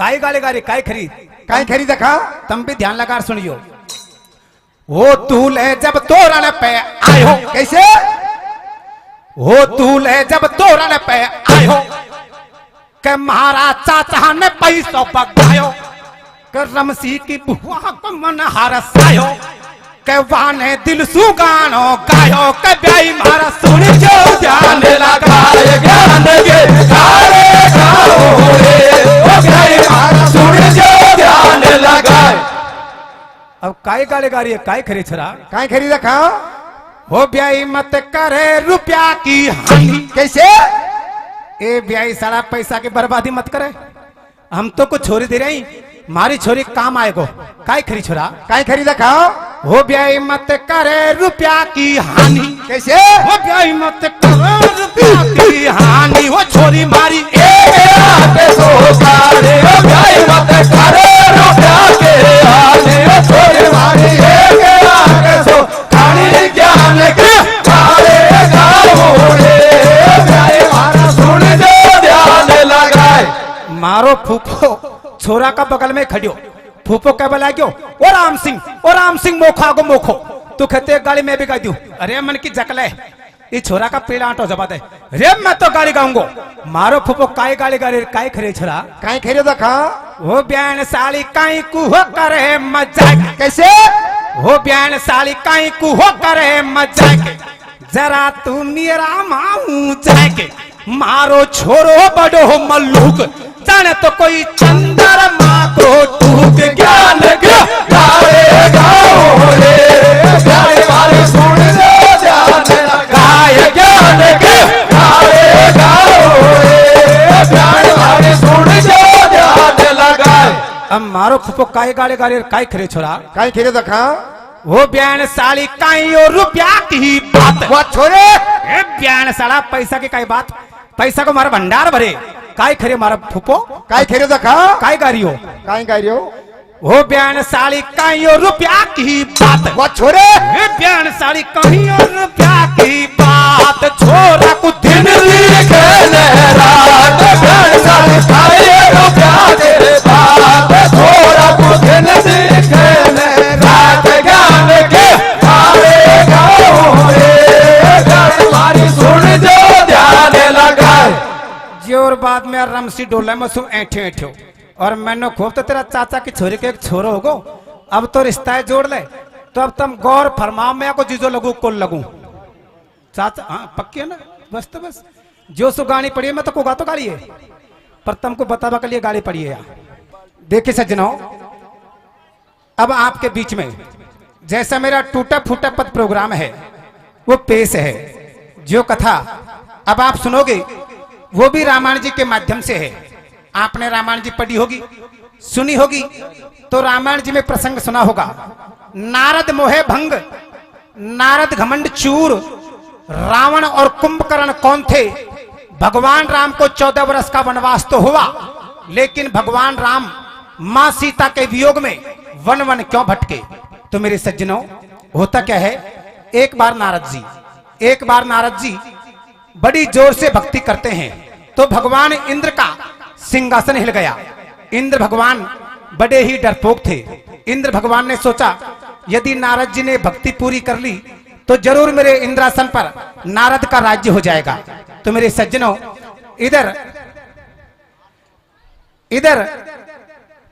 काय गाले गारे काय खरीद देखा तुम भी ध्यान लगा सुनियो। वो दूल्हे जब तोरण पे आयो, कैसे? वो दूल्हे जब तोरण पे आयो के महाराज चाचा ने पैसों बगायो के रमसी की बुआ को मन हरसायो के वाने दिल सुगानो गायो के ब्याई मारा सुन जो ध्यान लगाए ज्ञान के गारे गाओ रे ओ ब्याई मारा सुन जो ध्यान लगाए। अब काय गाले गारी है काय खरी छरा काय खरीदा खा हो ब्याई मत करे रुपया की हानि। कैसे? ए ब्याई सारा पैसा की बर्बादी मत करे, हम तो कुछ छोरी दे रही मारी छोरी काम आएगो। काय खरी छोरा काय खरीदा खा हो ब्याई मत करे रुपया की हानि। कैसे? हो ब्याई मत करे रुपया की हानि हो छोरी मारी छोरी मारी ज्ञान के मारो फूफो छोरा का बगल में खड़ियो फूफो क्या बोला क्यों ओ राम सिंह मोखा गो मोखो तू कहते गाड़ी में भी गा दू। अरे मन की जकले ये छोरा का पेड़ आटो जबा दे रे मैं तो गाड़ी गाऊंगो। मारो फूफो काय गाड़ी गाड़ी काय खरे छोरा काय खरीदा देखा वो ब्यान साली काई कु हो करे मजाक। कैसे? हो ब्यान साली काई कु हो करे मजाक जरा तू मेरा माऊ जाके मारो छोरो बड़ो मल्लूक जाने तो कोई चंद्रमा को टूक ज्ञान के गाए गाओ रे गाए वाले सुन ले गाए ज्ञान के गाए गाओ रे ज्ञान वाले सुन ले ध्यान लगाए। अब मारो फुफो काय गाले गाले काय खरे छोरा काय खरीदा देखा वो ब्यान साली काई और रुपया की बात वो छोरे ए ब्यान साला पैसा की काय बात पैसा को मारा भंडार भरे काय खरे मारा फुपो काय खरीदा देखा काय गारियो काय गारियो वो ब्यान साली काई और रुपया की बात वो छोरे ए ब्यान साली काई और रुपया की बात छोरा को दिन लिखे रात ब्यान साली काई और रुपया की बात छोरा को दिन लिखे रात ज्ञान के आए गाओ रे मारी सुन जो ध्यान लगाए। जोर बाद में रमसी डोला में सु ऐठे ऐठो और मैंने खूब तो तेरा चाचा की छोरी के एक छोरो होगो अब तो रिश्ता है जोड़ ले तो अब तुम गौर फरमाओ मैं को जीजो लगू कुल लगू चाचा हाँ पक्की है ना बस तो बस जो सु गाड़ी पड़ी है मैं तो कोगा तो गाड़ी है पर तुमको बतावा के लिए गाड़ी पड़ी है यार। देखिए सज्जनों अब आपके बीच में जैसा मेरा टूटा फूटा पद प्रोग्राम है वो पेश है जो कथा अब आप सुनोगे वो भी रामायण जी के माध्यम से है। आपने रामायण जी पढ़ी होगी सुनी होगी तो रामायण जी में प्रसंग सुना होगा नारद मोहे भंग नारद घमंड चूर रावण और कुंभकर्ण कौन थे। भगवान राम को 14 वर्ष का वनवास तो हुआ लेकिन भगवान राम मां सीता के वियोग में वन वन क्यों भटके। तो मेरे सज्जनों होता क्या है एक बार नारद जी बड़ी जोर से भक्ति करते हैं तो भगवान इंद्र का सिंहासन हिल गया। इंद्र भगवान बड़े ही डरपोक थे। इंद्र भगवान ने सोचा यदि नारद जी ने भक्ति पूरी कर ली तो जरूर मेरे इंद्रासन पर नारद का राज्य हो जाएगा। तो मेरे सज्जनों इधर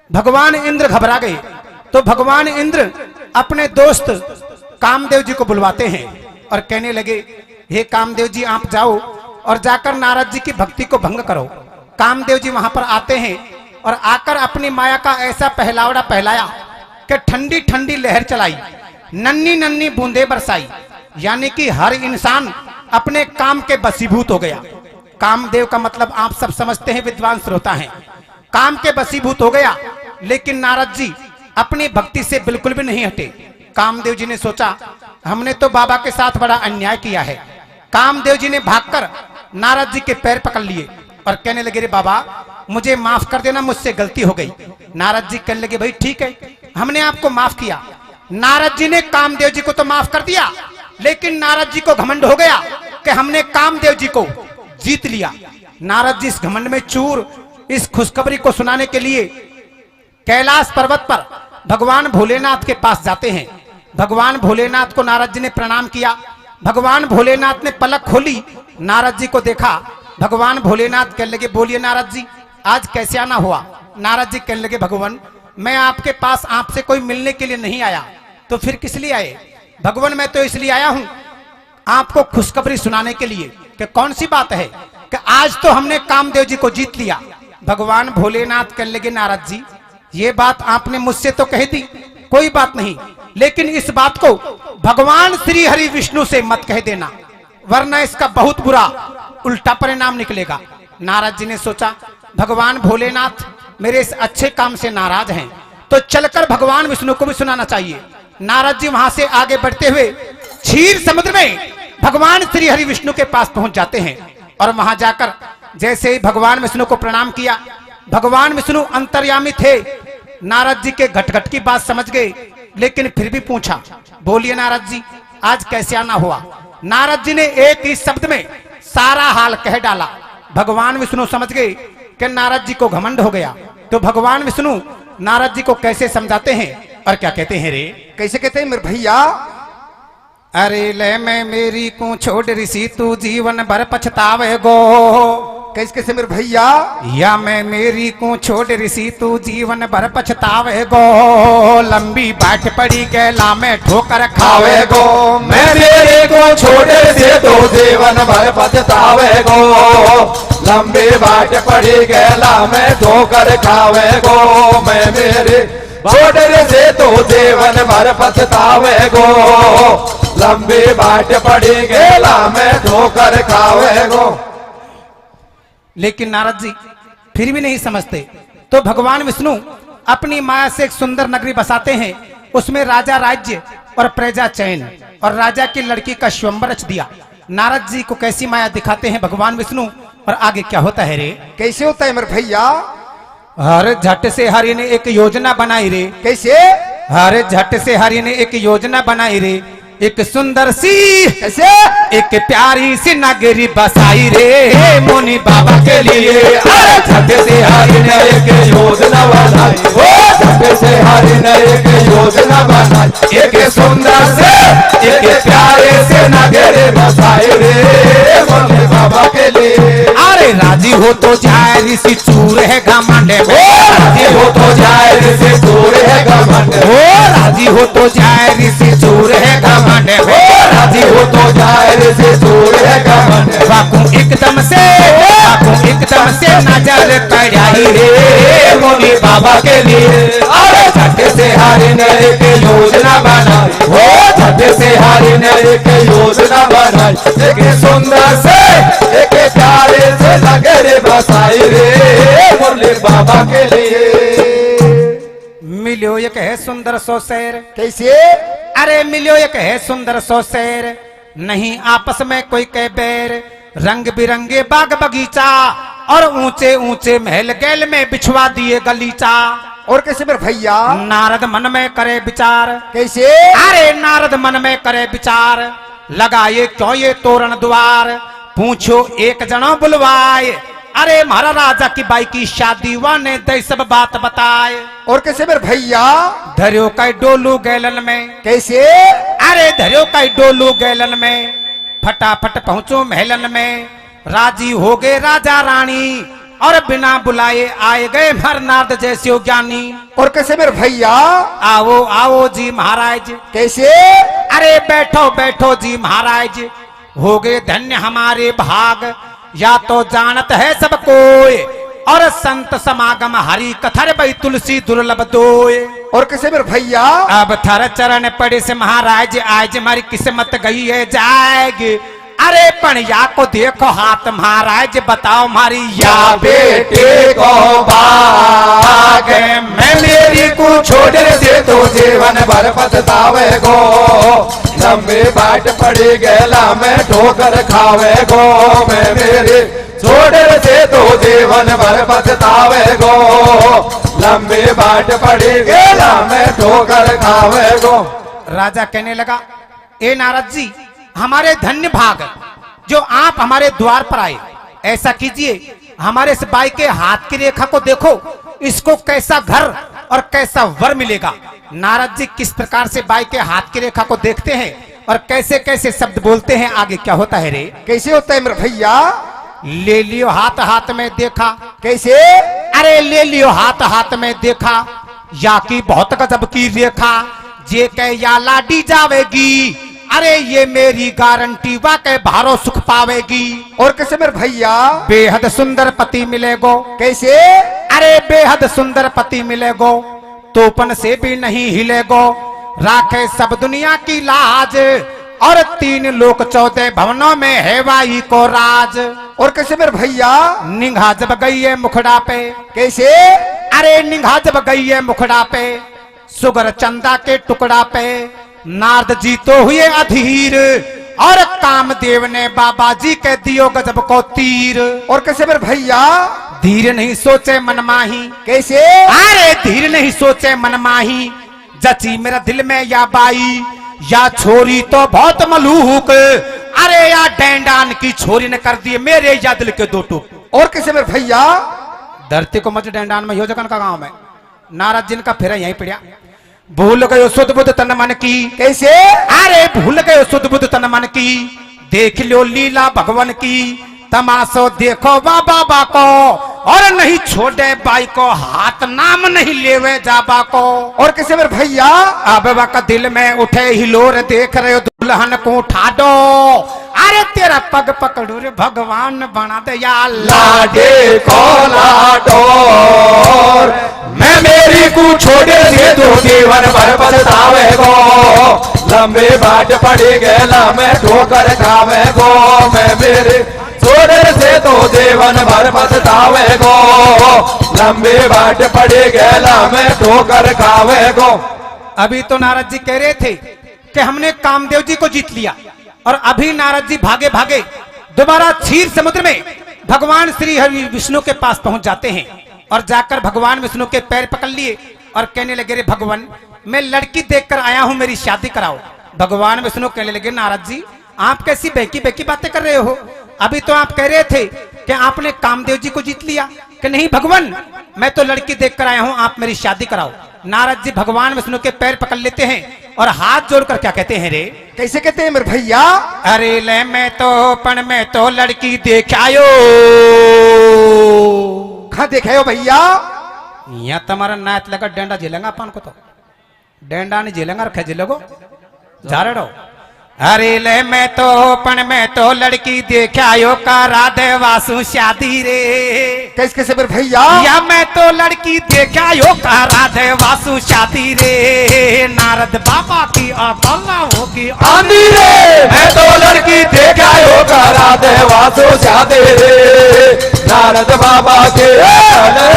भगवान इंद्र घबरा गए तो भगवान इंद्र अपने दोस्त कामदेव जी को बुलवाते हैं और कहने लगे हे कामदेव जी आप जाओ और जाकर नारद जी की भक्ति को भंग करो। कामदेव जी वहां पर आते हैं और आकर अपनी माया का ऐसा पहलावड़ा पहलाया कि ठंडी ठंडी लहर चलाई नन्ही नन्ही बूंदे बरसाई यानी कि हर इंसान अपने काम के बसीभूत हो गया। कामदेव का मतलब आप सब समझते हैं विद्वान श्रोता हैं काम के बसीभूत हो गया लेकिन नारद जी अपनी भक्ति से बिल्कुल भी नहीं हटे। कामदेव जी ने सोचा हमने तो बाबा के साथ बड़ा अन्याय किया है। कामदेव जी ने भागकर नारद जी के पैर पकड़ लिए और कहने लगे रे बाबा मुझे माफ कर देना मुझसे गलती हो गई। नारद जी कहने लगे भाई ठीक है हमने आपको माफ किया। नारद जी ने कामदेव जी को तो माफ कर दिया लेकिन नारद जी को घमंड हो गया कि हमने कामदेव जी को जीत लिया। नारद जी इस घमंड में चूर इस खुशखबरी को सुनाने के लिए कैलाश पर्वत पर भगवान भोलेनाथ के पास जाते हैं। भगवान भोलेनाथ को नारद जी ने प्रणाम किया। भगवान भोलेनाथ ने पलक खोली, नारद जी को देखा। भगवान भोलेनाथ कहने लगे, बोलिए नारद जी, आज कैसे आना हुआ? नारद जी कहने लगे, भगवान मैं आपके पास आपसे कोई मिलने के लिए नहीं आया, तो फिर किस लिए आए? भगवान मैं तो इसलिए आया हूं आपको खुशखबरी सुनाने के लिए कि कौन सी बात है कि आज तो हमने कामदेव जी को जीत लिया। भगवान भोलेनाथ कहने लगे, नारद जी ये बात आपने मुझसे तो कह दी, कोई बात नहीं, लेकिन इस बात को भगवान श्री हरि विष्णु से मत कह देना, वरना इसका बहुत बुरा उल्टा परिणाम निकलेगा। नारद जी ने सोचा भगवान भोलेनाथ मेरे इस अच्छे काम से नाराज हैं, तो चलकर भगवान विष्णु को भी सुनाना चाहिए। नारद जी वहां से आगे बढ़ते हुए क्षीर समुद्र में भगवान श्री हरि विष्णु के पास पहुंच जाते हैं और वहां जाकर जैसे ही भगवान विष्णु को प्रणाम किया, भगवान विष्णु अंतर्यामी थे, नारद जी के घट-घट की बात समझ गए, लेकिन फिर भी पूछा, बोलिए नारद जी आज कैसे आना हुआ? नारद जी ने एक ही शब्द में सारा हाल कह डाला। भगवान विष्णु समझ गए कि नारद जी को घमंड हो गया। तो भगवान विष्णु नारद जी को कैसे समझाते हैं और क्या कहते हैं रे? कैसे कहते हैं मेरे भैया? अरे ले मैं मेरी को छोड़ ऋषि तू जीवन भर पछतावे गो। कैसे कैसे मेरे भैया? या मैं मेरी को छोड़ ऋषि तू जीवन भर पछतावे गो। लंबी बाट पड़ी गैला में ठोकर खावे गो। मैं मेरे को छोड़े से तो जीवन भर पछतावे गो। लंबी बाट पड़ी गैला में ठोकर खावे गो। मैं मेरे छोड़े से तो जीवन भर पछतावे गो। लंबी बाट पड़ी गैला में ठोकर खावे गो। लेकिन नारद जी फिर भी नहीं समझते, तो भगवान विष्णु अपनी माया से एक सुंदर नगरी बसाते हैं। उसमें राजा राज्य और प्रजा चैन और राजा की लड़की का स्वयंवर रच दिया। नारद जी को कैसी माया दिखाते हैं भगवान विष्णु, और आगे क्या होता है रे? कैसे होता है मेरे भैया? हर झट से हरि ने एक योजना बनाई रे। कैसे? हर झट से हरि ने एक योजना बनाई रे। एक सुंदर सी कैसे? एक प्यारी सी नगरी बसाई रे मुनि बाबा के लिए। अरे झट से हरि ने एक योजना बनाई। ओ झट से हरि ने एक योजना बनाई। एक सुंदर से एक प्यारे से नगरी बसाई रे मुनि बाबा के लिए। अरे राजी हो तो जाए ऋषि चूर है घमंड। राजी हो तो जाए ऋषि चूर है घमंड। राजी हो तो जाए ऋषि चूर है घमंड। राजी हो तो जाए ऋषि चूर है घमंड। बाकू एकदम से नजर पड़ाई रे मुनि बाबा के लिए। अरे झट से हरि ने एक योजना बनाई। वो झट से हरि ने एक योजना बनाई। एक सुंदर से एक प्यारे से नगरी बसाई रे मुनि बाबा के लिए। मिलो एक है सुंदर सो शेर। कैसे? अरे मिलो एक है सुंदर सो शेर, नहीं आपस में कोई कह बैर। रंग बिरंगे बाग बगीचा और ऊंचे ऊंचे महल गैल में बिछवा दिए गलीचा। और कैसे मेरे भैया? नारद मन में करे विचार। कैसे? अरे नारद मन में करे विचार, लगाए क्यों ये तोरण द्वार। पूछो एक जनो बुलवाए, अरे महाराज राजा की बाई की शादी वाने दे सब बात बताए। और कैसे मेरे भैया? धरियो का डोलू गैलन में। कैसे? अरे धरियो का डोलू गैलन में, फटाफट पहुंचो महलन में। राजी हो गए राजा रानी और बिना बुलाए आए गए मरनार्द जैसे ज्ञानी। और कैसे मेरे भैया? आओ आओ जी महाराज। कैसे? अरे बैठो बैठो जी महाराज, हो गए धन्य हमारे भाग। या तो जानत है सब कोई और संत समागम हरि कथर बई तुलसी दुर्लभ दोय। और कैसे मेरे भैया? अब थर चरण पड़े से महाराज, आज हमारी किस्मत गई है जाएगी। अरे पणिया को देखो हाथ महाराज, बताओ हमारी या बेटे को भाग। मैं मेरी को छोड़े से तो जीवन भर पछतावे गो। लंबी बाट पड़ी गैला में ठोकर खावे गो। मैं मेरी छोड़े से तो जीवन भर पछतावे गो। लंबी बाट पड़ी गैला में ठोकर खावे गो। राजा कहने लगा, ए नारद जी हमारे धन्य भाग जो आप हमारे द्वार पर आए। ऐसा कीजिए हमारे इस बाई के हाथ की रेखा को देखो, इसको कैसा घर और कैसा वर मिलेगा। नारद जी किस प्रकार से बाई के हाथ की रेखा को देखते हैं और कैसे कैसे शब्द बोलते हैं। आगे क्या होता है रे? कैसे होता है मेरे भैया? ले लियो हाथ हाथ में देखा। कैसे? अरे ले लियो हाथ हाथ में देखा, या की बहुत गजब की रेखा, जे कह या लाडी जावेगी, अरे ये मेरी गारंटी वाकई भारो सुख पावेगी। और कैसे मेरे भैया? बेहद सुंदर पति मिलेगो। कैसे? अरे बेहद सुंदर पति मिलेगो, तोपन से भी नहीं हिलेगो, राखे सब दुनिया की लाज, और 3 लोक 14 भवनों में है वाई को राज। और कैसे मेरे भैया? निगाह जब गई है मुखड़ा पे। कैसे? अरे निगाह जब गई है मुखड़ा पे, सुगर चंदा के टुकड़ा पे, नारद जी तो हुए अधीर, और कामदेव ने बाबा जी के दियो गजब को तीर। और कैसे मेरे भैया? धीर नहीं सोचे मनमाही। कैसे? अरे धीर नहीं सोचे मनमाही, जची मेरा दिल में या बाई, या छोरी तो बहुत मलूक, अरे या डैंडान की छोरी ने कर दिए मेरे या दिल के 2 टूक। और कैसे मेरे भैया? धरती को मच डैंडान में योजकन का गांव में नारद जी का फिर यहीं पड़ा। भूल गयो सुध बुध तन मन की। कैसे? अरे भूल गयो सुध बुध तन मन की, देख लो लीला भगवान की, तमाशो देखो बाबा को, और नहीं छोड़े बाई को, हाथ नाम नहीं लेवे जाबा को। और कैसे मेरे भैया? अब का दिल में उठे हिलोर, देख रहे हो दुल्हन को उठा दो, अरे तेरा पग पकड़ो रे भगवान बना दे या लाडे को लाडोर, मैं मेरी को छोड़े से तो जीवन भर पछतावे गो, लंबे बाट पड़ी गेला मैं ठोकर खावे गो, मैं मेरे छोड़े से तो जीवन भर पछतावे गो, लंबे बाट पड़ी गेला मैं ठोकर खावे गो। अभी तो नारद जी कह रहे थे कि हमने कामदेव जी को जीत लिया, और अभी नारद जी भागे भागे दोबारा क्षीर समुद्र में भगवान श्री हरि विष्णु के पास पहुंच जाते हैं, और जाकर भगवान विष्णु के पैर पकड़ लिए और कहने लगे, रे भगवान मैं लड़की देखकर आया हूं, मेरी शादी कराओ। भगवान विष्णु कहने लगे, नारद जी आप कैसी बेकी बेकी बातें कर रहे हो? अभी तो आप कह रहे थे कि आपने कामदेव जी को जीत लिया, कि नहीं भगवान मैं तो लड़की देखकर आया हूं, आप मेरी शादी कराओ। नारद जी भगवान विष्णु के पैर पकड़ लेते हैं और हाथ जोड़कर क्या कहते हैं रे? कैसे कहते हैं मेरे भैया? अरे ले मैं तो लड़की देखायो। कहाँ देखे हो भैया? यहाँ तुम्हारा नाच लगा डेंडा झेलेंगा अपन को, तो डेंडा नहीं झेलेंगा, रखे झेलोगो झाड़ो। अरे ले मैं तो लड़की देखायो, करा दे वासु शादी रे। कैसे कैसे मेरे भैया? या मैं तो लड़की देखायो, करा दे वासु शादी रे, नारद बाबा की अकल्ला होगी आंधी रे, मैं तो लड़की देखायो, करा दे वासु शादी रे, नारद बाबा के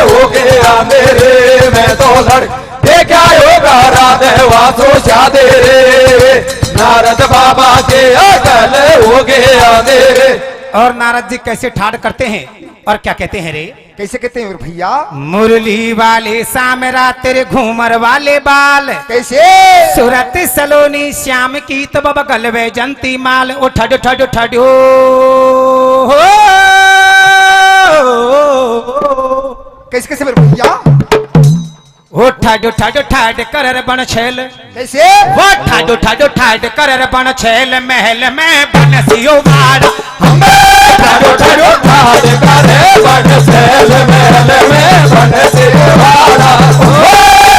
हो गए आंधे रे, मैं तो लड़की देखायो, करा दे वासु शादी रे, नारद बाबा के अकल हो गए आंधे रे। और नारद जी कैसे ठाड़ करते हैं और क्या कहते हैं रे? कैसे कहते हैं मेरे भैया? मुरली वाले सामरा तेरे घूमर वाले बाल, कैसे? सूरत सलोनी श्याम की तो बगल वे जंती माल, ओ ठड ठड ठड हो। कैसे कैसे मेरे भैया? ओ ठाडो ठाडो ठाड कर बन छेल। कैसे? वो ठाडो ठाडो ठाड कर बन छेल, महल में बनसियो वाड़, हमें ठाडो ठाडो ठाड करे बन सेल, महल में बनसे वाड़ा,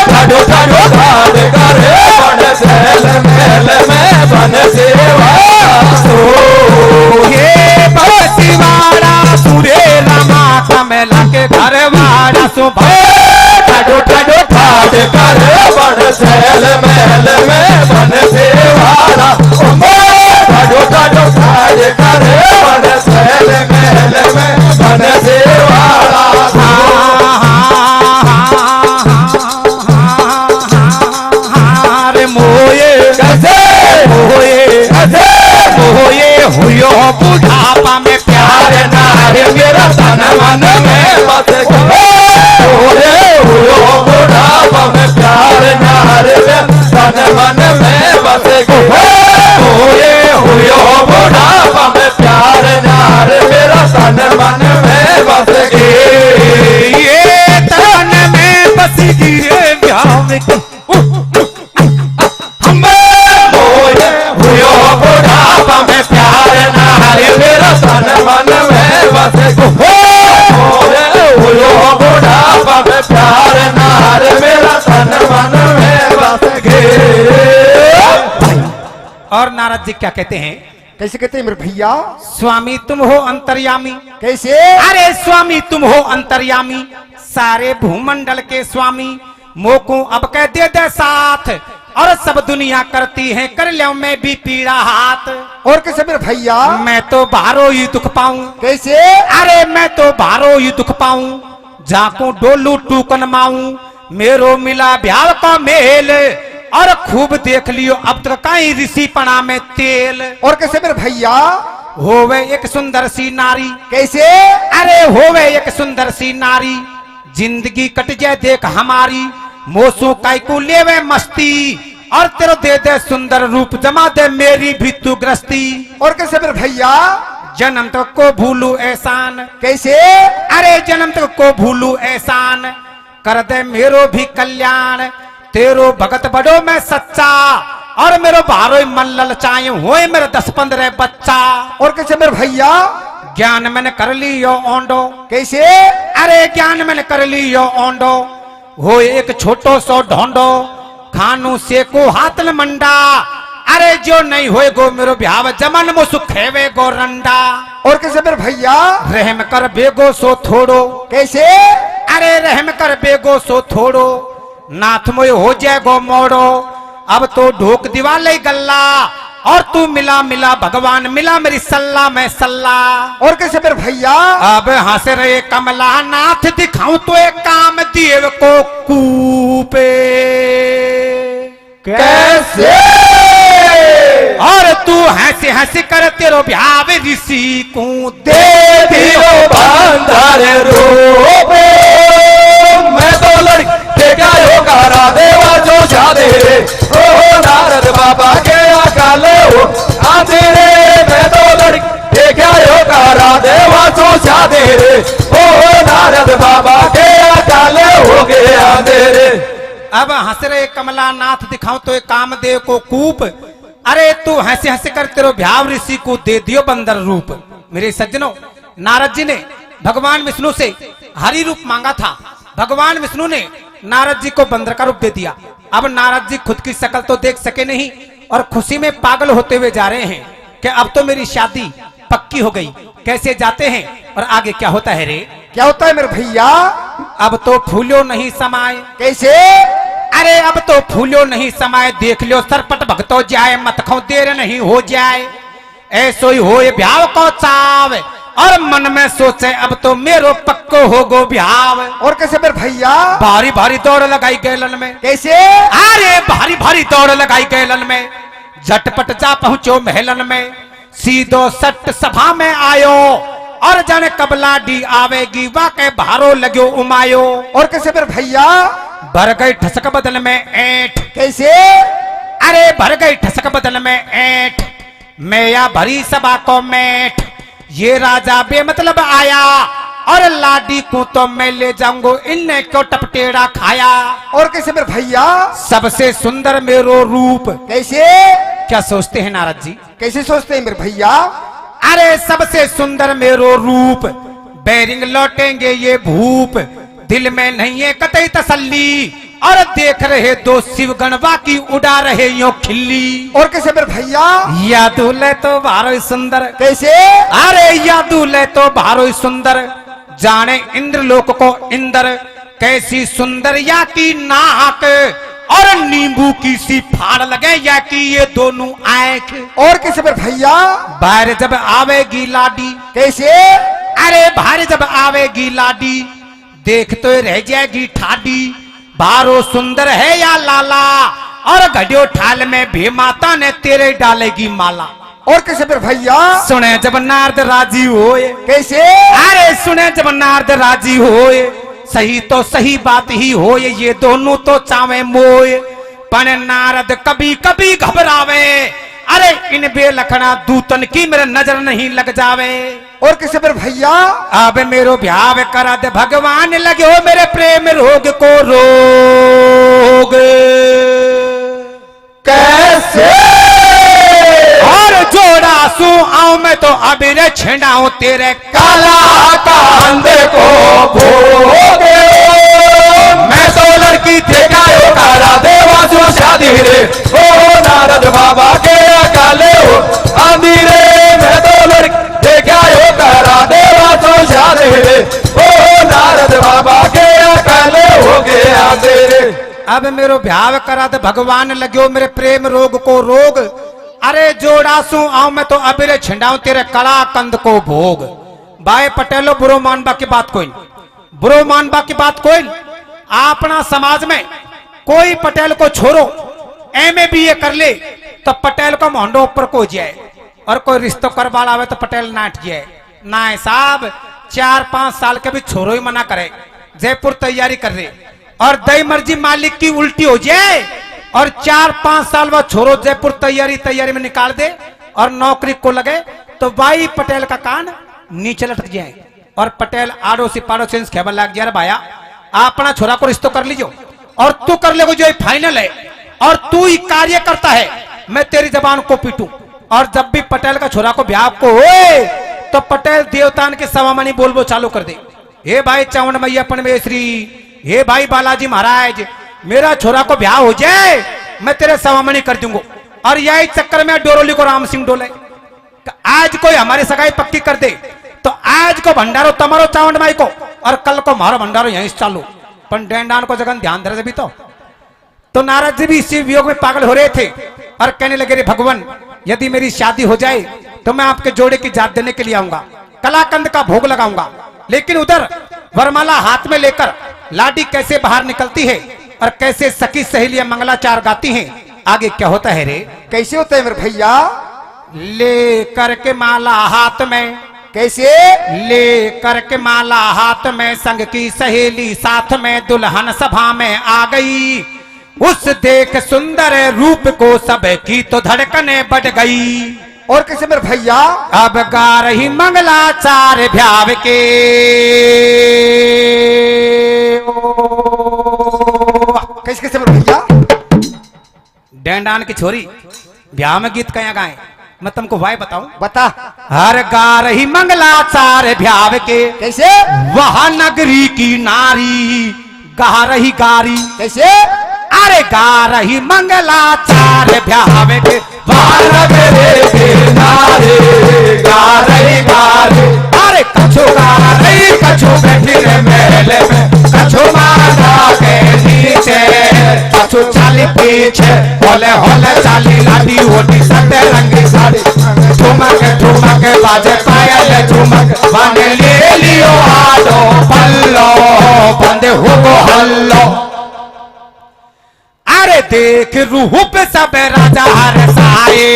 ठाडो ठाडो ठाड करे बन सेल, महल में बनसे वाड़ा, ये बनसी वाड़ा सुरे रमा कमला के घर वाड़ा सुबह, ठाडो ठाडो ठाड करे बन सेल, महल में बनसे वाड़ा, ठाडो ठाडो ठाड करे बन सेल, महल में बनसे वाड़ा। मोये कैसे मोये कैसे मोये हुयो बुढ़ापा में प्यार प्यार नारे मेरा तन मन में बस गए, बुढ़ापा में प्यार नारे तन मन में बस गए, हुयो बुढ़ापा में प्यार नारे मेरा तन मन में बस गए। मोए हुयो बुढ़ापा में प्यार नारे मेरा तन मन में बस मोए हुयो बुढ़ापा में प्यार नारे मेरा तन मन में बस गे। और नारद जी क्या कहते हैं? कैसे कहते हैं मेरे भैया? स्वामी तुम हो अंतर्यामी। कैसे? अरे स्वामी तुम हो अंतर्यामी, सारे भूमंडल के स्वामी, मोको अब कह दे साथ, और सब दुनिया करती है कर लियो मैं भी पीड़ा हाथ। और कैसे मेरे भैया? मैं तो बारो ही दुख पाऊं। कैसे? अरे मैं तो बारो ही दुख पाऊं, जाकू डोलू टूकन माऊं, मेरो मिला ब्याह का मेल, और खूब देख लियो अब तक कहीं ऋषि पना में तेल। और कैसे मेरे भैया? होवे एक सुंदर सी नारी। कैसे? अरे होवे एक सुंदर सी नारी, जिंदगी कट जाए देख हमारी, मोसू काई को लेवे मस्ती, और तेरो दे दे सुंदर रूप जमा दे मेरी भी तू ग्रस्ती। और कैसे मेरे भैया? जन्म तक को भूलू एहसान। कैसे? अरे जन्म तक को भूलू एहसान, कर दे मेरो भी कल्याण, तेरो भगत बड़ो मैं सच्चा, और मेरो भारो मन ललचाए होए मेरे 10-15 बच्चा। और कैसे मेरे भैया? ज्ञान मैंने कर ली यो ओंडो। कैसे? अरे ज्ञान मैंने कर ली यो ओंडो, हो एक छोटो सो ढोंडो, खानू से को हाथल मंडा, अरे जो नहीं होए गो मेरो ब्याह जमन मो सुखेवे गो रंडा। और कैसे मेरे भैया? रहम कर बेगो सो थोड़ो। कैसे? अरे रहम कर बेगो सो थोड़ो, नाथ मोय हो जाए गो मोड़ो, अब तो ढोक दिवाले गल्ला, और तू मिला मिला भगवान मिला मेरी सल्ला में सल्ला। और कैसे मेरे भैया? अब हंस रहे कमला नाथ दिखाऊं तो एक काम देव को कूपे। कैसे? और तू हंसी हंसी कर तेरो ब्याह ऋषि को दे दियो बंदर रूपे, मैं तो लड़के क्या योगा देवा जो जादे रे, ओ नारद बाबा के अकाले हो आंधे रे, मैं तो लड़के क्या योगा देवा जो जादे रे, ओ नारद बाबा के अकाले हो गए अंधेरे। अब हंस रहे कमला नाथ दिखाऊं तो एक कामदेव को कूप, अरे तू हंसी हंसी कर तेरो भ्याव ऋषि को दे दियो बंदर रूप। मेरे सज्जनों, नारद जी ने भगवान विष्णु से हरि रूप मांगा था, भगवान विष्णु ने नारद जी को बंदर का रूप दे दिया। अब नारद जी खुद की शक्ल तो देख सके नहीं, और खुशी में पागल होते हुए जा रहे हैं कि अब तो मेरी शादी पक्की हो गई। कैसे जाते हैं और आगे क्या होता है रे? क्या होता है मेरे भैया? अब तो फूलो नहीं समाये। कैसे? अरे अब तो फूलो नहीं समाये, देख लियो सरपट भगतो जाए, मत खाओ देर नहीं हो जाए, ऐसो ही होए ब्याह को चाव, और मन में सोचे अब तो मेरो पक्को हो गो ब्याह। और कैसे मेरे भैया? भारी भारी दौड़ लगाई गैलन में। कैसे? अरे भारी भारी दौड़ लगाई गैलन में, झटपट जा पहुंचो महलन में, सीधो सट सभा में आयो, और जाने कब लाडी आवेगी वाके भारो लगो उमायो। और कैसे मेरे भैया? भर गई ठसक बदल में ऐठ। कैसे? अरे भर गई ठसक बदल में ऐठ, मैया भरी सभा को मैठ, ये राजा बेमतलब आया, और लाडी को तो मैं ले जाऊंगो, इनने क्यों टपटेड़ा खाया। और कैसे मेरे भैया? सबसे सुंदर मेरो रूप। कैसे? क्या सोचते हैं नारद जी? कैसे सोचते हैं मेरे भैया? अरे सबसे सुंदर मेरो रूप, बैरिंग लौटेंगे ये भूप, दिल में नहीं है कतई तसल्ली, और देख रहे दो शिवगण बाकी उड़ा रहे यो खिल्ली। और कैसे मेरे भैया? यादू ले तो भारो सुंदर। कैसे? अरे यादू ले तो भारो सुंदर, जाने इंद्रलोक को इंदर, कैसी सुंदर या की नाक, और नींबू की सी फाड़ लगे या कि ये दोनों आंख। और कैसे मेरे भैया? बाहर जब आवेगी लाडी। कैसे? अरे बाहर जब आवेगी लाडी, देख तो रह जाएगी ठाडी, बारो सुंदर है या लाला, और घड़ियों ठाल में भी माता ने तेरे डालेगी माला। और कैसे मेरे भैया? सुने जब नारद राजी होए। कैसे? अरे सुने जब नारद राजी होए, सही तो सही बात ही होए, ये दोनों तो चावे मोए, पर नारद कभी कभी घबरावे, अरे इन बेलखना दूतन की मेरे नजर नहीं लग जावे। और किसे पर भैया अब मेरो ब्याह करा दे भगवान, लगे हो मेरे प्रेम रोग को रोग। कैसे और जोड़ा सू आऊं मैं तो अबीर छिड़ाऊं तेरे काला कांद को भोगे। मैं तो लड़की थे गायो करा देवा सो शादी रे, ओ नारद बाबा के काले हो आंधी रे। मैं तो लड़की थे गायो करा देवा सो शादी रे, ओ नारद बाबा के काले हो गए आंधी रे। अब मेरो ब्याह करा दे भगवान, लग्यो मेरे प्रेम रोग को रोग। अरे जोड़ा सू आऊं मैं तो अबीर छिड़ाऊं तेरे कला कंद को भोग। बाय पटेलो बुरो मानबा की बात कोई, बुरो मानबा की बात कोई। अपना समाज में कोई पटेल को छोड़ो एमए बीए कर ले तो पटेल को मोहंडो ऊपर को जाए, और कोई रिश्तो करवा आवे तो पटेल नाट जाए। ना साहब 4-5 साल के भी छोरो ही मना करे, जयपुर तैयारी कर रहे और दई मर्जी मालिक की उल्टी हो जाए और 4-5 साल बाद छोरो जयपुर तैयारी में निकाल दे और नौकरी को लगे तो भाई पटेल का कान नीचे लटक जाए और पटेल आड़ोसी पाड़ोसी खेबल लग जाए। भाया अपना छोरा को रिश्तो कर लीजिए और तू कर ले जो फाइनल है और तू ही कार्य करता है, मैं तेरी जबान को पीटूं। और जब भी पटेल का छोरा को ब्याह को होए तो पटेल देवतान के सवामनी बोलबो चालू कर दे। हे भाई चावण मैया परमेश्वरी, हे भाई बालाजी महाराज, मेरा छोरा को ब्याह हो जाए मैं तेरे सवामनी कर दूंगा। और यही चक्कर में डोरोली को राम सिंह डोले आज कोई हमारी सगाई पक्की कर दे तो आज को भंडारो तमारो चावंड माई को और कल को मारो भंडारो यहीं से चालू। पर डेंडान को जगन ध्यान धरे भी तो नारद जी भी इसी वियोग में पागल हो रहे थे और कहने लगे रे भगवान, यदि मेरी शादी हो जाए तो मैं आपके जोड़े की जात देने के लिए आऊंगा, कलाकंद का भोग लगाऊंगा। लेकिन उधर वरमाला हाथ में लेकर लाडी कैसे बाहर निकलती है और कैसे सखी सहेलियां मंगलाचार गाती हैं। आगे क्या होता है रे? कैसे होता है मेरे भैया? ले करके माला हाथ में, कैसे? ले करके माला हाथ में संग की सहेली साथ में दुल्हन सभा में आ गई। उस देख सुंदर रूप को सब की तो धड़कने बढ़ गई। और कैसे मेरे भैया? अब गा रही मंगलाचार भ्याव के कैसे कैसे मेरे भैया? डेंडान की छोरी ब्याह में गीत कया गाए, मैं तुमको वाय बताऊं? बता। हर गा रही मंगलाचार भ्याव के, कैसे? वह नगरी की नारी गा रही गारी। कैसे? अरे गा रही मंगलाचार भ्याव के, वह नगरी की नारी गा रही गारी। अरे कछु गा रही कछु बैठी रे मेले में, कछु माता के नीचे, कछु चाली पीछे, होले होले चाली लाडी होती सटे रंगी साड़ी। ठुमक बाजे पायल झुमक, बने ले लियो आडो पल्लो, बंदे हुको हल्लो। अरे देख रूह पे सब राजा हरसाए,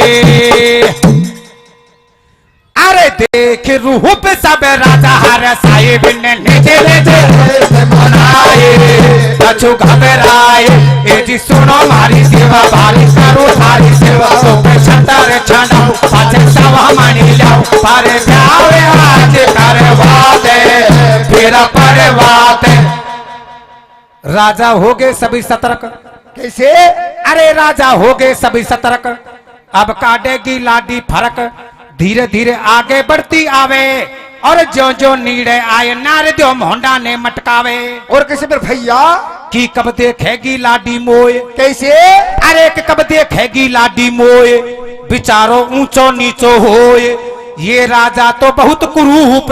अरे देख रूह पे सब राजा हरसाए, बिन नीचे मनाए कछु घबराए। ए जी सुनो मारी सेवा भारी करो थारी सेवा, तो पे छतर छाड़ो पाछे सवा मानी जाओ। पर जावे आज करवाते फिर परवाते। राजा हो गए सभी सतर्क। कैसे? अरे राजा हो गए सभी सतर्क, अब काटेगी लाडी फरक। धीरे धीरे आगे बढ़ती आवे और जो जो नीड़े आए नारे दो मोहंडा ने मटकावे। और कैसे मेरे भैया? कि कब देखेगी लाडी मोए, कैसे? अरे कि कब देखेगी लाडी मोए, बिचारो ऊंचो नीचो होए। ये राजा तो बहुत कुरूप,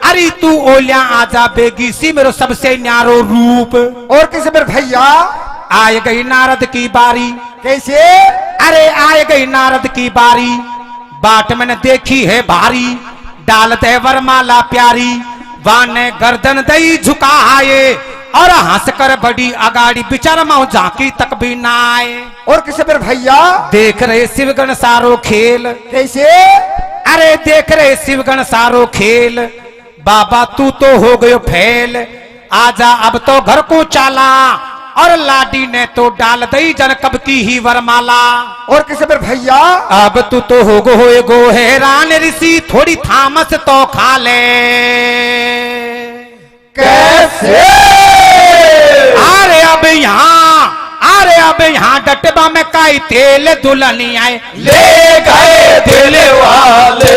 अरे तू ओलिया आजा बेगी सी मेरो सबसे न्यारो रूप। और कैसे मेरे भैया? आए गई नारद की बारी। कैसे? अरे आए गई नारद की बारी, बाट मैंने देखी है भारी, डाल दे वरमाला प्यारी। वाने गर्दन दई झुकाए और हंसकर बड़ी अगाड़ी, बिचारा माऊ झांकी तक भी ना आए। और कैसे मेरे भैया? देख रहे शिवगण सारो खेल। कैसे? अरे देख रहे शिवगण सारो खेल, बाबा तू तो हो गयो फेल। आजा अब तो घर को चाला और लाडी ने तो डाल दई जनकब की ही वरमाला। और कैसे मेरे भैया? अब तू तो हो गो हैरान ऋषि, थोड़ी थामस तो खा ले। कैसे? अरे अब यहाँ डटबा में काई तेल दुल्हनी आए ले गए दिल वाले।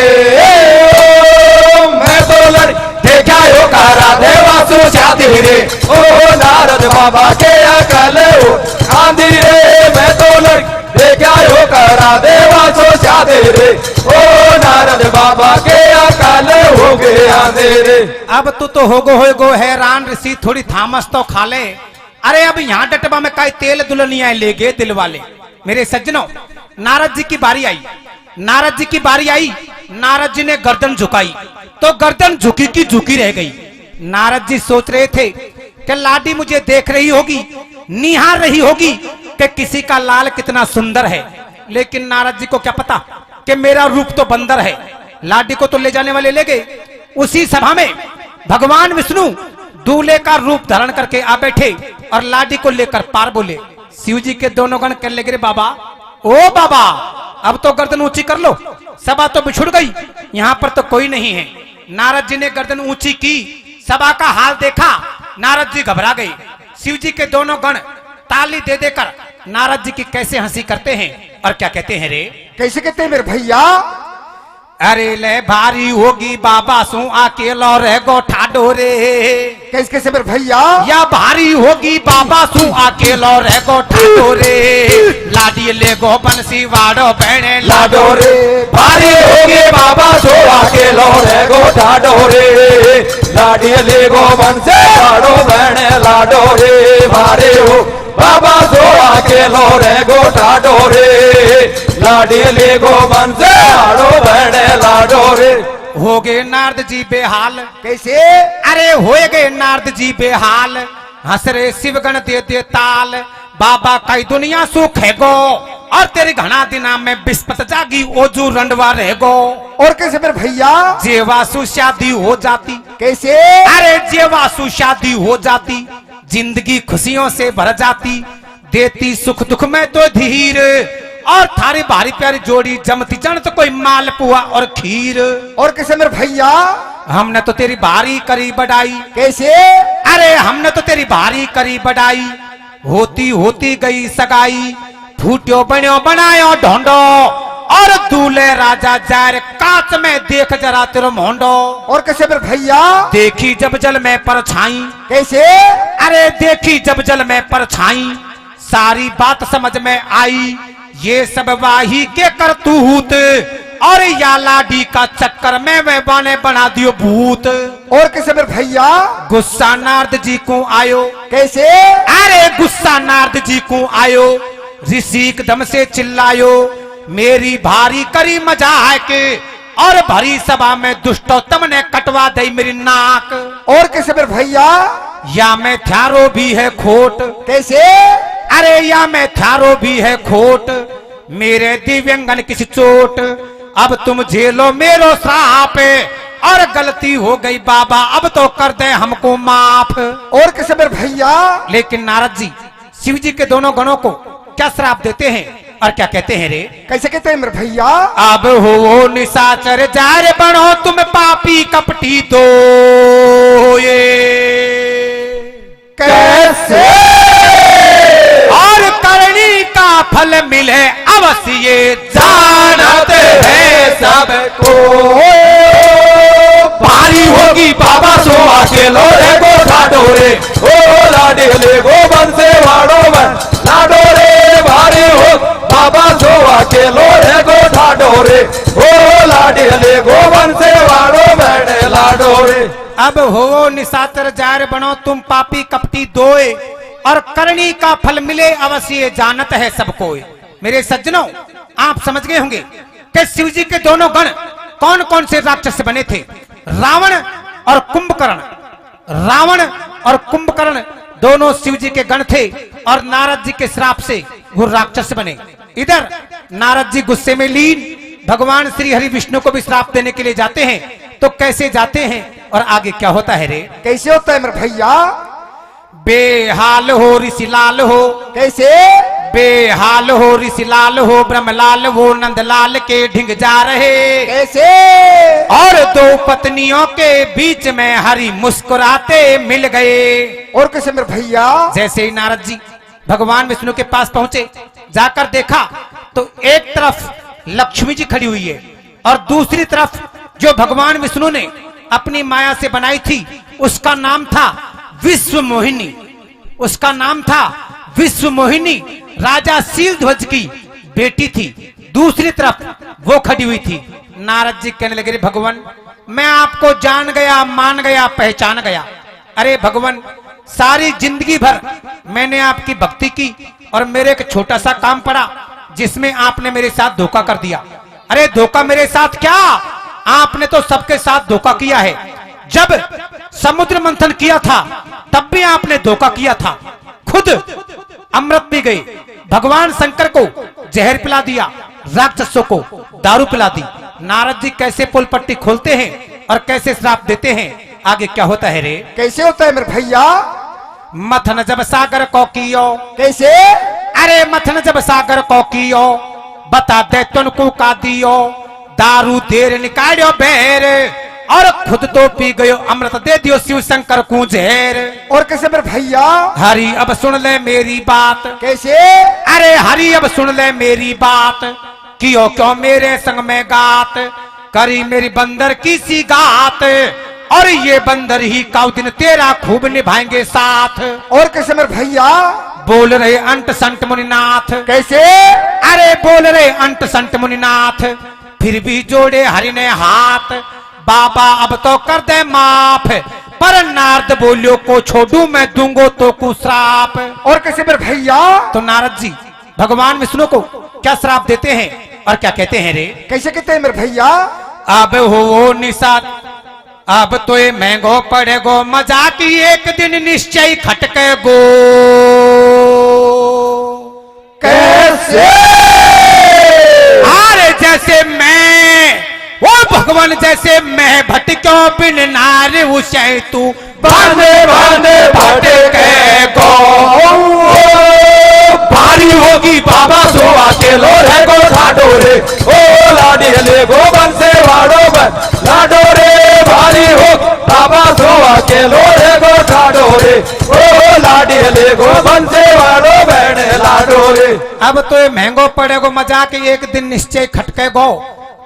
मैं तो लड़ देखा हो कारा देवा सुझाती रे, ओ नारद बाबा के अकल हो आंधी रे। मैं तो लड़ देखा हो कारा देवा सुझाती रे, ओ नारद बाबा के अकल हो गए आंधी रे। अब तू तो हो गो हैरान ऋषि, थोड़ी थामस तो खा ले। अरे अब यहाँ डटबा में काई तेल दुल्हनिया ले गए दिल वाले। मेरे सज्जनों, नारद जी की बारी आई। नारद जी की बारी आई, नारद जी ने गर्दन झुकाई तो गर्दन झुकी की झुकी रह गई। नारद जी सोच रहे थे कि लाडी मुझे देख रही होगी, निहार रही होगी कि किसी का लाल कितना सुंदर है। लेकिन नारद जी को क्या पता कि मेरा रूप तो बंदर है। लाडी को तो ले जाने वाले ले गए। उसी सभा में भगवान विष्णु दूल्हे का रूप धारण करके आ बैठे और लाडी को लेकर पार बोले। शिव जी के दोनों गण कहने लगे, बाबा ओ बाबा, अब तो गर्दन ऊंची कर लो, सभा तो बिछुड़ गई, यहाँ पर तो कोई नहीं है। नारद जी ने गर्दन ऊंची की, सभा का हाल देखा, नारद जी घबरा गए। शिव जी के दोनों गण ताली दे देकर नारद जी की कैसे हंसी करते हैं और क्या कहते हैं रे? कैसे कहते हैं मेरे भैया? अरे ले भारी होगी बाबा सू अकेलो रह गो ठाडो रे। कैसे कैसे मेरे भैया? या भारी होगी बाबा सू अकेलो रह गो ठाडो रे। लाडी ले गो बंसी वाड़ो बहने लाडो रे। भारी होगे बाबा सो अकेलो रे गो ठाडो रे। लाडी ले गो बंसे वाड़ो बहने लाडो रे। भारी हो बाबा सो अकेलो रे गो ठाडो रे। लाडी ले गो बंसे वाड़ो बहने लाडो रे। हो गए नारद जी बेहाल। कैसे? अरे हो गए नारद जी बेहाल, हंस रे शिवगण दे ताल। बाबा कई दुनिया सुख है गो और तेरे घना दिना में बिस्पत जागी ओजू रंडवा रह गो। और कैसे मेरे भैया? जेवासु शादी हो जाती। कैसे? अरे जेवासु शादी हो जाती, जिंदगी खुशियों से भर जाती, देती सुख दुख में तो धीर। और थारी भारी प्यारी जोड़ी जमती जन तो कोई मालपुआ और खीर। और कैसे मेरे भैया? हमने तो तेरी भारी करी बढ़ाई। कैसे? अरे हमने तो तेरी भारी करी बढ़ाई, होती होती गई सगाई, फूटियो बनो बनायो ढोंडो और दूल्हे राजा जार कांच में देख जरा तेरो मोंडो। और कैसे मेरे भैया? देखी जब जल में परछाई। कैसे? अरे देखी जब जल में परछाई, सारी बात समझ में आई, ये सब वाही के करतूत और या लाडी का चक्कर में वे बाने बना दियो भूत। और कैसे मेरे भैया? गुस्सा नारद जी को आयो। कैसे? अरे गुस्सा नारद जी को आयो, ऋषि एकदम से चिल्लायो, मेरी भारी करी मजाक और भरी सभा में दुष्टोत्तम ने कटवा दी मेरी नाक। और कैसे मेरे भैया? या मैं थारो भी है खोट। कैसे? अरे या मैं थारो भी है खोट, मेरे दिव्यंगन किसी चोट, अब तुम झेलो मेरो श्राप और गलती हो गई बाबा अब तो कर दे हमको माफ। और कैसे मेरे भैया? लेकिन नारद जी शिव जी के दोनों गणों को क्या श्राप देते हैं और क्या कहते हैं रे? कैसे कहते हैं मेरे भैया? अब हो निशाचर जार बनो तुम पापी कपटी दो ये। कैसे? और करनी का फल मिले अवश्य ये जानते हैं सबको। भारी होगी बाबा सो अकेलो रे गो ठाडो रे। ओ लाडी ले गो बंसे वाड़ो बन लाडो रे। भारी हो बाबा सो अकेलो रे गो ठाडो रे। ओ लाडी ले गो बंसे वाड़ो बन लाडो रे। अब हो निशाचर जार बनो तुम पापी कपटी दोए और करनी का फल मिले अवश्य ये जानत है सबको। मेरे सज्जनों, आप समझ गए होंगे कि शिव जी के दोनों गण कौन कौन से राक्षस बने थे। रावण और कुंभकर्ण। रावण और कुंभकर्ण दोनों शिव जी के गण थे और नारद जी के श्राप से वो राक्षस बने। इधर नारद जी गुस्से में लीन भगवान श्री हरि विष्णु को भी श्राप देने के लिए जाते हैं। तो कैसे जाते हैं और आगे क्या होता है रे? कैसे होता है मेरे भैया? बेहाल हो ऋषि लाल हो, कैसे? बेहाल हो ऋषि लाल हो, ब्रह्मलाल वो नंदलाल के ढिंग जा रहे। कैसे? और दो पत्नियों के बीच में हरि मुस्कुराते मिल गए। और कैसे मेरे भैया? जैसे ही नारद जी भगवान विष्णु के पास पहुंचे, जाकर देखा तो एक तरफ लक्ष्मी जी खड़ी हुई है और दूसरी तरफ जो भगवान विष्णु ने अपनी माया से बनाई थी उसका नाम था विश्व मोहिनी। उसका नाम था विश्व मोहिनी, राजा शीलध्वज की बेटी थी। दूसरी तरफ वो खड़ी हुई थी। नारद जी कहने लगे, भगवान मैं आपको जान गया, मान गया, पहचान गया। अरे भगवान, सारी जिंदगी भर मैंने आपकी भक्ति की और मेरे एक छोटा सा काम पड़ा जिसमें आपने मेरे साथ धोखा कर दिया। अरे धोखा मेरे साथ क्या, आपने तो सबके साथ धोखा किया है। जब समुद्र मंथन किया था तब भी आपने धोखा किया था। खुद अमृत पी गए, भगवान शंकर को जहर पिला दिया, राक्षसों को दारू पिला दी। नारद जी कैसे पुल पट्टी खोलते हैं और कैसे श्राप देते हैं, आगे क्या होता है रे? कैसे होता है मेरे भैया? मथन जब सागर को कियो। कैसे? अरे मथन जब सागर को कियो, बता दे तुनको का दियो, दारू देर निकालो बेर, और खुद तो पी गयो अमृत, दे दियो शिव शंकर को जहर। और कैसे मेरे भैया? हरि अब सुन ले मेरी बात। कैसे? अरे हरि अब सुन ले मेरी बात, कियो क्यों मेरे संग में गात, करी मेरी बंदर की सी गात, और ये बंदर ही का दिन तेरा खूब निभाएंगे साथ। और कैसे मेरे भैया? बोल रहे अंट संट मुनिनाथ। कैसे? अरे बोल रहे अंट संट मुनिनाथ, फिर भी जोड़े हरि ने हाथ, बाबा अब तो कर दे माफ, पर नारद बोलियो को छोड़ू मैं दूंगो तो को श्राप। और कैसे मेरे भैया? तो नारद जी भगवान विष्णु को क्या श्राप देते हैं और क्या कहते हैं रे? कैसे कहते हैं मेरे भैया? अब हो निषाद, अब तो ये महंगो पड़ेगो, मजाक एक दिन निश्चय खटके गो। कैसे? अरे जैसे मैं वो भगवान, जैसे मैं भटक्यो बिन नार उसे तू बांधे बांधे भटके गो, भारी होगी बाबा सो अकेलो रह गो ठाडो रे, ओ लाडी ले गो बंसे वाड़ो बन लाडो रे, भारी हो बाबा सो अकेलो रह गो ठाडो रे, ओ लाडी ले गो बंसे वाड़ो बन लाडो रे। अब तो ये महंगो पड़ेगो, मजाक एक दिन निश्चय खटके गो।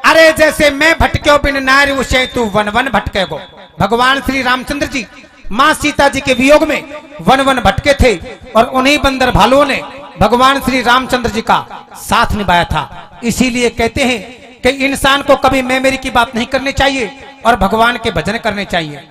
अरे जैसे मैं भटक्यो बिन नारी उसे तू वन वन भटके गो। भगवान श्री रामचंद्र जी माँ सीता जी के वियोग में वन वन भटके थे और उन्हीं बंदर भालुओं ने भगवान श्री रामचंद्र जी का साथ निभाया था। इसीलिए कहते हैं कि इंसान को कभी मैं मेरी की बात नहीं करनी चाहिए और भगवान के भजन करने चाहिए।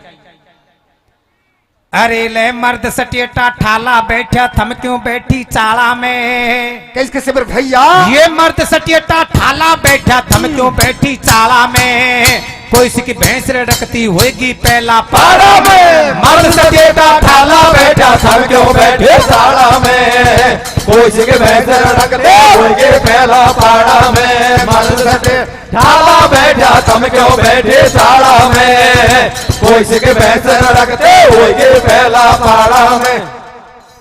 अरे ले मर्द सटेटा ठाला बैठा, थम क्यों बैठी चाला में। कैसे कैसे मेरे भैया? ये मर्द सटेटा ठाला बैठा, थम क्यों बैठी चाला में, कोई सी की भैंस रखती होगी पहला पारा में। मर्द सटेटा ठाला बैठा, थम क्यों बैठे साड़ा में, कोई सी के भैंस रखते होगे पहला पाड़ा में। मर्द सटे ठाला बैठा, थम क्यों बैठे साड़ा में, कोई सी के भैंस रखते होगे पहला पाड़ा में।